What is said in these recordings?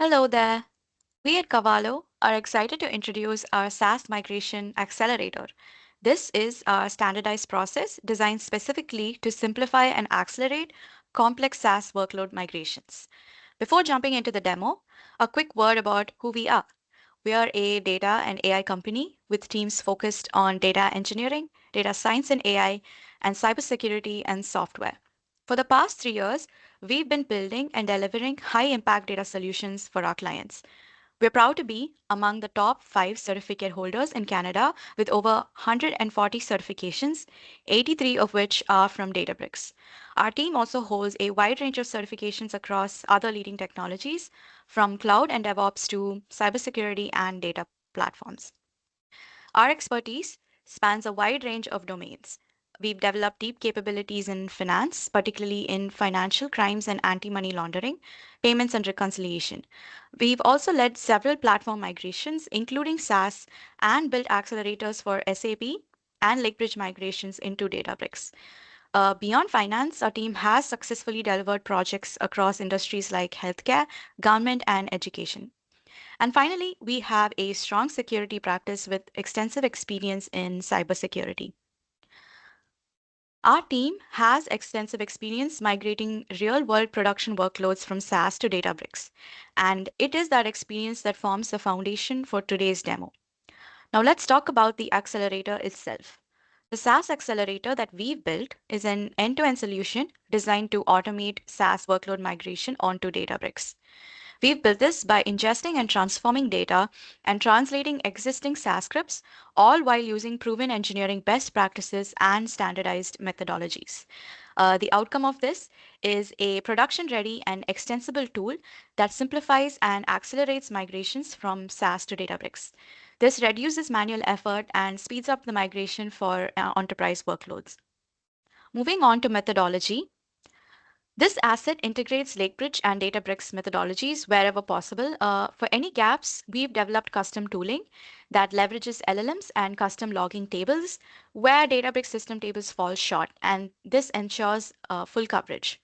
Hello there. We at Cavallo are excited to introduce our SaaS Migration Accelerator. This is our standardized process designed specifically to simplify and accelerate complex SaaS workload migrations. Before jumping into the demo, a quick word about who we are. We are a data and AI company with teams focused on data engineering, data science and AI, and cybersecurity and software. For the past 3 years, we've been building and delivering high impact data solutions for our clients. We're proud to be among the top 5 certificate holders in Canada with over 140 certifications, 83 of which are from Databricks. Our team also holds a wide range of certifications across other leading technologies, from cloud and DevOps to cybersecurity and data platforms. Our expertise spans a wide range of domains. We've developed deep capabilities in finance, particularly in financial crimes and anti money laundering, payments, and reconciliation. We've also led several platform migrations, including SaaS, and built accelerators for SAP and Lakebridge migrations into Databricks. Beyond finance, our team has successfully delivered projects across industries like healthcare, government, and education. And finally, we have a strong security practice with extensive experience in cybersecurity. Our team has extensive experience migrating real world production workloads from SaaS to Databricks. And it is that experience that forms the foundation for today's demo. Now, let's talk about the accelerator itself. The SaaS accelerator that we've built is an end to end solution designed to automate SaaS workload migration onto Databricks. We've built this by ingesting and transforming data and translating existing SaaS scripts, all while using proven engineering best practices and standardized methodologies. The outcome of this is a production ready and extensible tool that simplifies and accelerates migrations from SaaS to Databricks. This reduces manual effort and speeds up the migration for enterprise workloads. Moving on to methodology, this asset integrates Lakebridge and Databricks methodologies wherever possible. For any gaps, we've developed custom tooling that leverages LLMs and custom logging tables where Databricks system tables fall short, and this ensures full coverage.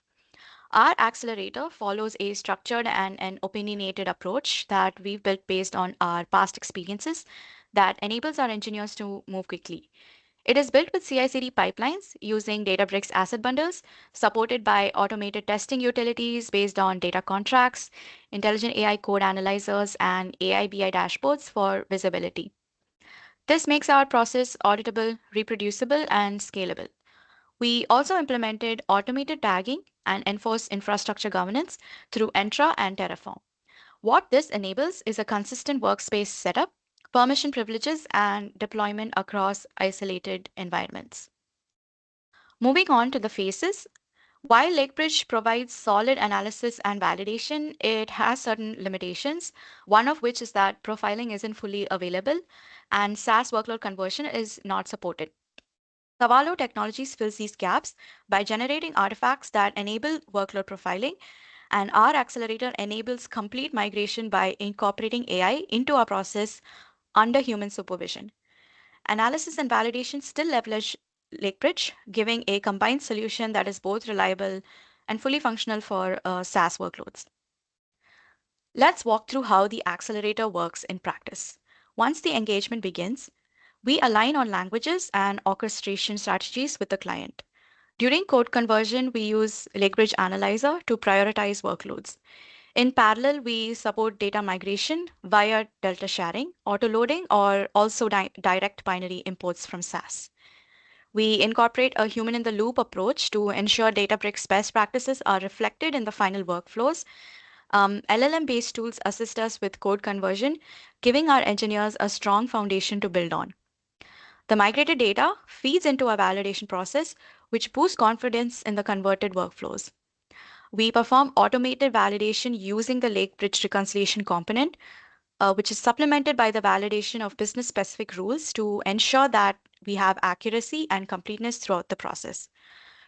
Our accelerator follows a structured and an opinionated approach that we've built based on our past experiences that enables our engineers to move quickly. It is built with CI/CD pipelines using Databricks Asset Bundles, supported by automated testing utilities based on data contracts, intelligent AI code analyzers, and AI BI dashboards for visibility. This makes our process auditable, reproducible, and scalable. We also implemented automated tagging and enforced infrastructure governance through Entra and Terraform. What this enables is a consistent workspace setup, permission privileges, and deployment across isolated environments. Moving on to the phases, while Lakebridge provides solid analysis and validation, it has certain limitations, one of which is that profiling isn't fully available and SaaS workload conversion is not supported. Cavallo Technologies fills these gaps by generating artifacts that enable workload profiling, and our accelerator enables complete migration by incorporating AI into our process under human supervision. Analysis and validation still leverage Lakebridge, giving a combined solution that is both reliable and fully functional for SaaS workloads. Let's walk through how the accelerator works in practice. Once the engagement begins, we align on languages and orchestration strategies with the client. During code conversion, we use Lakebridge Analyzer to prioritize workloads. In parallel, we support data migration via delta sharing, autoloading, or also direct binary imports from SaaS. We incorporate a human in the loop approach to ensure Databricks best practices are reflected in the final workflows. LLM based tools assist us with code conversion, giving our engineers a strong foundation to build on. The migrated data feeds into our validation process, which boosts confidence in the converted workflows. We perform automated validation using the Lakebridge reconciliation component, which is supplemented by the validation of business specific rules to ensure that we have accuracy and completeness throughout the process.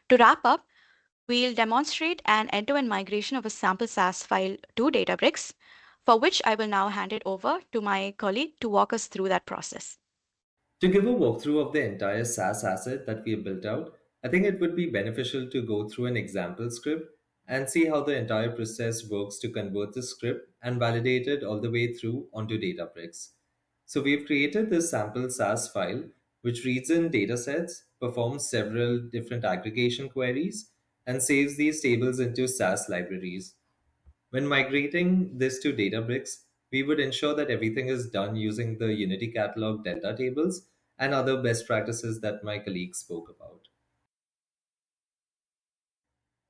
To wrap up, we'll demonstrate an end to end migration of a sample SAS file to Databricks, for which I will now hand it over to my colleague to walk us through that process. To give a walkthrough of the entire SaaS asset that we have built out, I think it would be beneficial to go through an example script and see how the entire process works to convert the script and validate it all the way through onto Databricks. So we've created this sample SAS file which reads in datasets, performs several different aggregation queries, and saves these tables into SAS libraries. When migrating this to Databricks, we would ensure that everything is done using the Unity Catalog Delta tables and other best practices that my colleagues spoke about.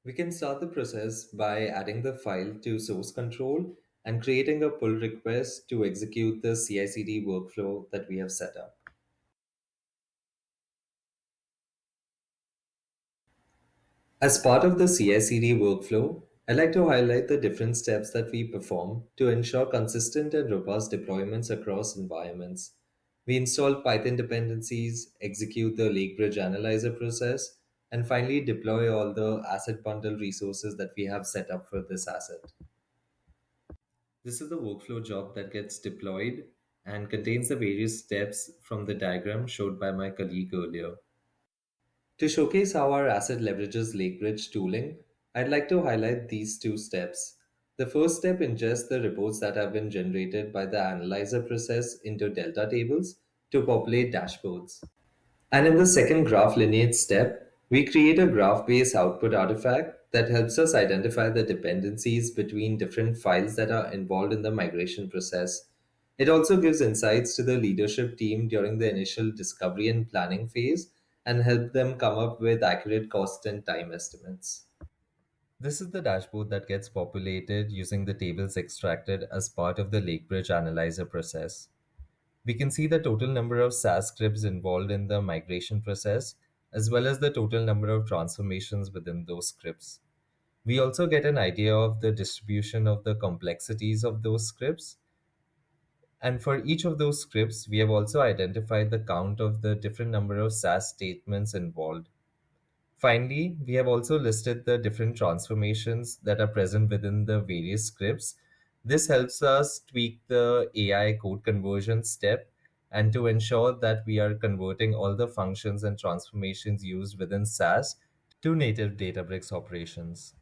We can start the process by adding the file to source control and creating a pull request to execute the CI/CD workflow that we have set up. As part of the CI/CD workflow, I'd like to highlight the different steps that we perform to ensure consistent and robust deployments across environments. We install Python dependencies, execute the Lakebridge analyzer process, and finally deploy all the asset bundle resources that we have set up for this asset. This is the workflow job that gets deployed and contains the various steps from the diagram showed by my colleague earlier. To showcase how our asset leverages Lakebridge tooling, I'd like to highlight these two steps. The first step ingests the reports that have been generated by the analyzer process into Delta tables to populate dashboards. And in the second graph lineage step, we create a graph based output artifact that helps us identify the dependencies between different files that are involved in the migration process. It also gives insights to the leadership team during the initial discovery and planning phase and help them come up with accurate cost and time estimates. This is the dashboard that gets populated using the tables extracted as part of the Lakebridge analyzer process. We can see the total number of SAS scripts involved in the migration process, as well as the total number of transformations within those scripts. We also get an idea of the distribution of the complexities of those scripts. And for each of those scripts, we have also identified the count of the different number of SAS statements involved. Finally, we have also listed the different transformations that are present within the various scripts. This helps us tweak the AI code conversion step and to ensure that we are converting all the functions and transformations used within SAS to native Databricks operations.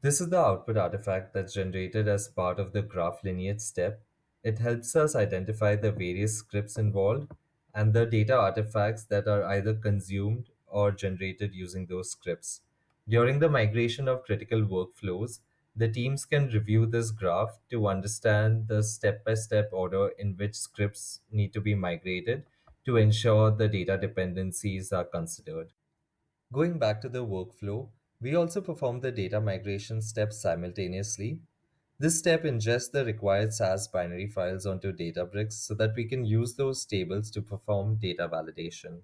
This is the output artifact that's generated as part of the graph lineage step. It helps us identify the various scripts involved and the data artifacts that are either consumed or generated using those scripts. During the migration of critical workflows, the teams can review this graph to understand the step by step order in which scripts need to be migrated to ensure the data dependencies are considered. Going back to the workflow, we also perform the data migration steps simultaneously. This step ingests the required SAS binary files onto Databricks so that we can use those tables to perform data validation.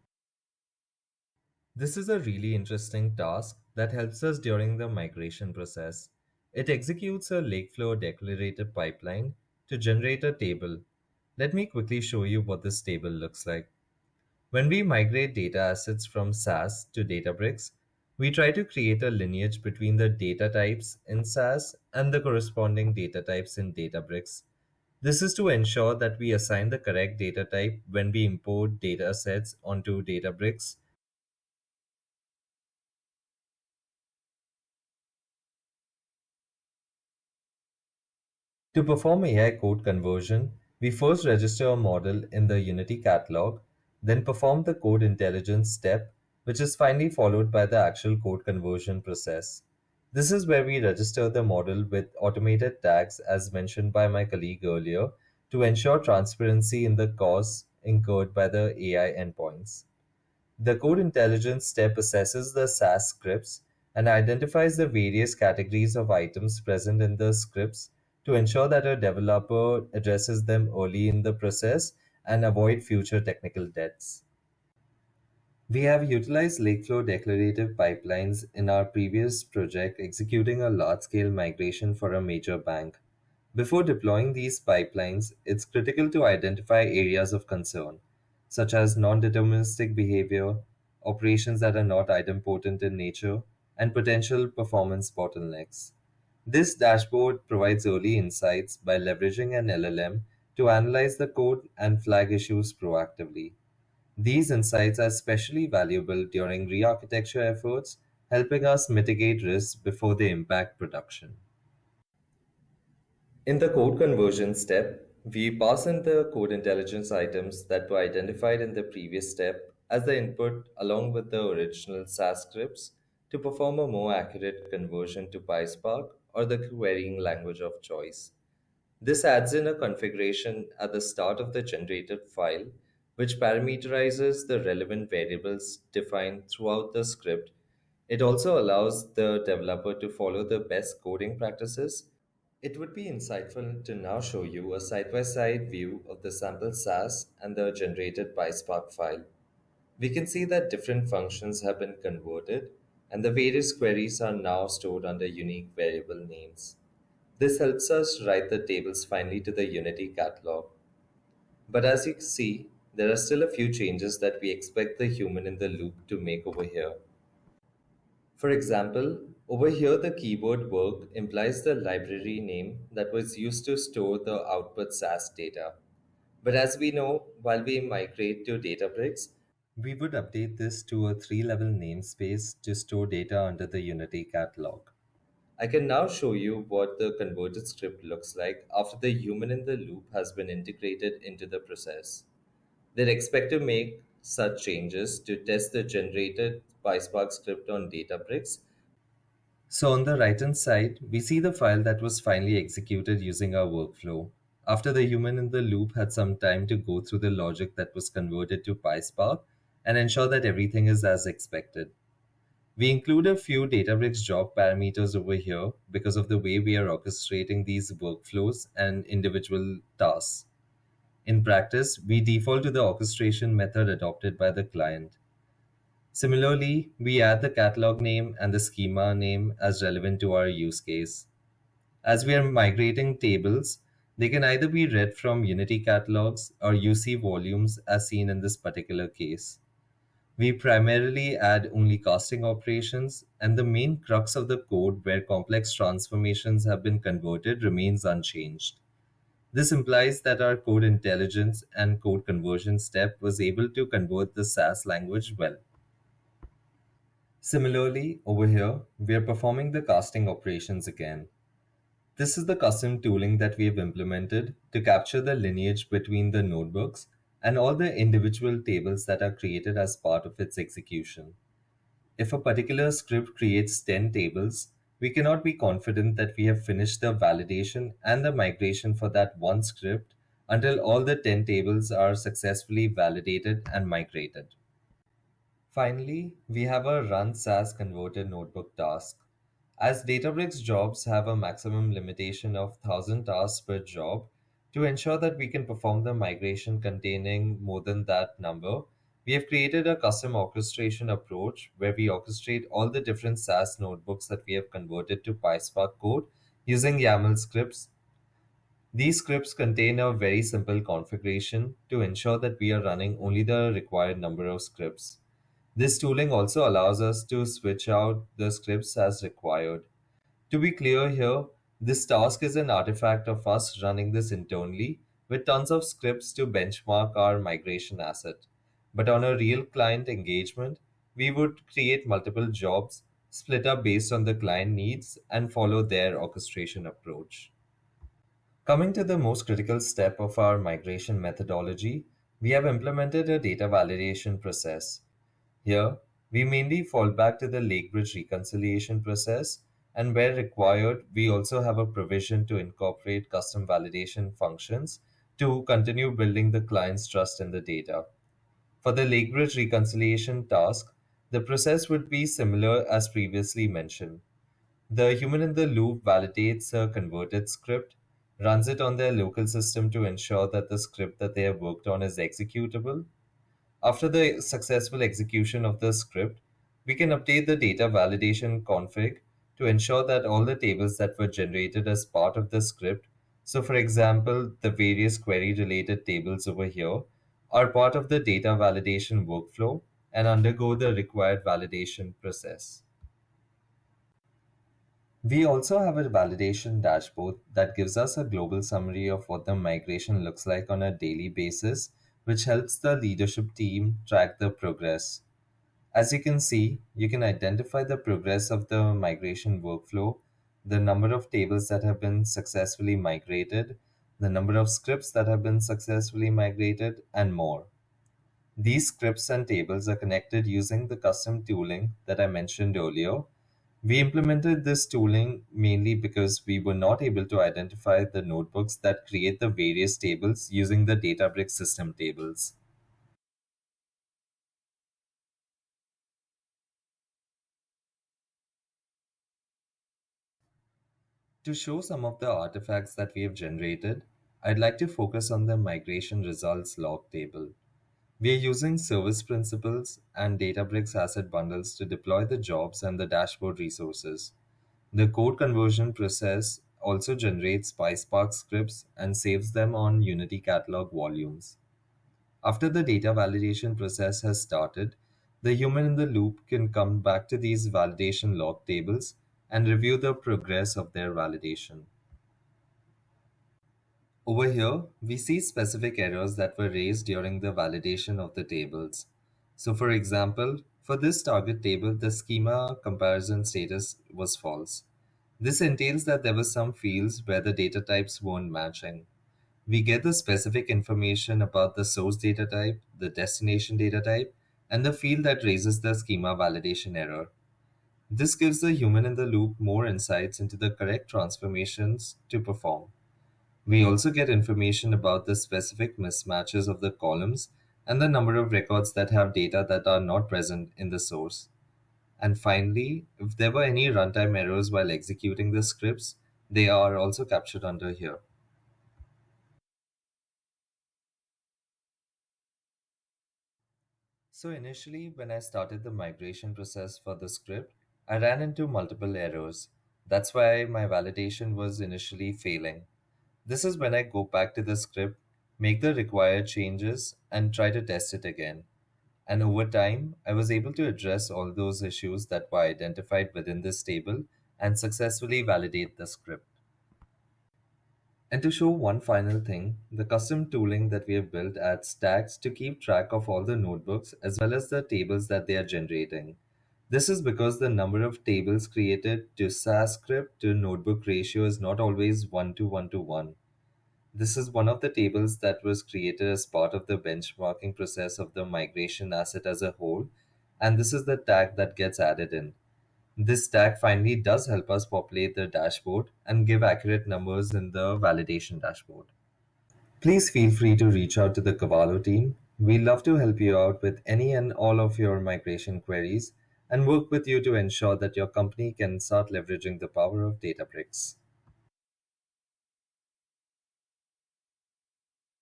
This is a really interesting task that helps us during the migration process. It executes a Lakeflow declarative pipeline to generate a table. Let me quickly show you what this table looks like. When we migrate data assets from SAS to Databricks, we try to create a lineage between the data types in SAS and the corresponding data types in Databricks. This is to ensure that we assign the correct data type when we import data sets onto Databricks. To perform AI code conversion, we first register a model in the Unity catalog, then perform the code intelligence step, which is finally followed by the actual code conversion process. This is where we register the model with automated tags, as mentioned by my colleague earlier, to ensure transparency in the costs incurred by the AI endpoints. The code intelligence step assesses the SAS scripts and identifies the various categories of items present in the scripts to ensure that a developer addresses them early in the process and avoid future technical debts. We have utilized Lakeflow declarative pipelines in our previous project executing a large scale migration for a major bank. Before deploying these pipelines, it's critical to identify areas of concern, such as non deterministic behavior, operations that are not idempotent in nature, and potential performance bottlenecks. This dashboard provides early insights by leveraging an LLM to analyze the code and flag issues proactively. These insights are especially valuable during re-architecture efforts helping us mitigate risks before they impact production. In the code conversion step, we pass in the code intelligence items that were identified in the previous step as the input along with the original SAS scripts to perform a more accurate conversion to PySpark or the querying language of choice. This adds in a configuration at the start of the generated file, which parameterizes the relevant variables defined throughout the script. It also allows the developer to follow the best coding practices. It would be insightful to now show you a side by side view of the sample SAS and the generated PySpark file. We can see that different functions have been converted, and the various queries are now stored under unique variable names. This helps us write the tables finally to the Unity catalog. But as you see, there are still a few changes that we expect the human in the loop to make over here. For example, over here the keyword work implies the library name that was used to store the output SAS data. But as we know, while we migrate to Databricks, we would update this to a three-level namespace to store data under the Unity catalog. I can now show you what the converted script looks like after the human in the loop has been integrated into the process. They'd expect to make such changes to test the generated PySpark script on Databricks. So on the right-hand side, we see the file that was finally executed using our workflow. After the human in the loop had some time to go through the logic that was converted to PySpark and ensure that everything is as expected. We include a few Databricks job parameters over here because of the way we are orchestrating these workflows and individual tasks. In practice, we default to the orchestration method adopted by the client. Similarly, we add the catalog name and the schema name as relevant to our use case. As we are migrating tables, they can either be read from Unity catalogs or UC volumes as seen in this particular case. We primarily add only casting operations, and the main crux of the code where complex transformations have been converted remains unchanged. This implies that our code intelligence and code conversion step was able to convert the SAS language well. Similarly, over here, we are performing the casting operations again. This is the custom tooling that we have implemented to capture the lineage between the notebooks and all the individual tables that are created as part of its execution. If a particular script creates 10 tables, we cannot be confident that we have finished the validation and the migration for that one script until all the 10 tables are successfully validated and migrated. Finally, we have a run SAS converted notebook task. As Databricks jobs have a maximum limitation of 1,000 tasks per job, to ensure that we can perform the migration containing more than that number, we have created a custom orchestration approach where we orchestrate all the different SAS notebooks that we have converted to PySpark code using YAML scripts. These scripts contain a very simple configuration to ensure that we are running only the required number of scripts. This tooling also allows us to switch out the scripts as required. To be clear here, this task is an artifact of us running this internally with tons of scripts to benchmark our migration asset. But on a real client engagement, we would create multiple jobs, split up based on the client needs, and follow their orchestration approach. Coming to the most critical step of our migration methodology, we have implemented a data validation process. Here, we mainly fall back to the Lakebridge reconciliation process, and where required, we also have a provision to incorporate custom validation functions to continue building the client's trust in the data. For the Lakebridge reconciliation task, the process would be similar as previously mentioned. The human in the loop validates a converted script, runs it on their local system to ensure that the script that they have worked on is executable. After the successful execution of the script, we can update the data validation config to ensure that all the tables that were generated as part of the script, so for example, the various query related tables over here, are part of the data validation workflow and undergo the required validation process. We also have a validation dashboard that gives us a global summary of what the migration looks like on a daily basis, which helps the leadership team track the progress. As you can see, you can identify the progress of the migration workflow, the number of tables that have been successfully migrated, the number of scripts that have been successfully migrated, and more. These scripts and tables are connected using the custom tooling that I mentioned earlier. We implemented this tooling mainly because we were not able to identify the notebooks that create the various tables using the Databricks system tables. To show some of the artifacts that we have generated, I'd like to focus on the migration results log table. We are using service principals and Databricks Asset Bundles to deploy the jobs and the dashboard resources. The code conversion process also generates PySpark scripts and saves them on Unity catalog volumes. After the data validation process has started, the human in the loop can come back to these validation log tables and review the progress of their validation. Over here, we see specific errors that were raised during the validation of the tables. So for example, for this target table, the schema comparison status was false. This entails that there were some fields where the data types weren't matching. We get the specific information about the source data type, the destination data type, and the field that raises the schema validation error. This gives the human in the loop more insights into the correct transformations to perform. We also get information about the specific mismatches of the columns and the number of records that have data that are not present in the source. And finally, if there were any runtime errors while executing the scripts, they are also captured under here. So initially, when I started the migration process for the script, I ran into multiple errors. That's why my validation was initially failing. This is when I go back to the script, make the required changes, and try to test it again. And over time, I was able to address all those issues that were identified within this table and successfully validate the script. And to show one final thing, the custom tooling that we have built adds tags to keep track of all the notebooks as well as the tables that they are generating. This is because the number of tables created to SAS script to notebook ratio is not always 1 to 1 to 1. This is one of the tables that was created as part of the benchmarking process of the migration asset as a whole, and this is the tag that gets added in. This tag finally does help us populate the dashboard and give accurate numbers in the validation dashboard. Please feel free to reach out to the Cavallo team. We love to help you out with any and all of your migration queries and work with you to ensure that your company can start leveraging the power of Databricks.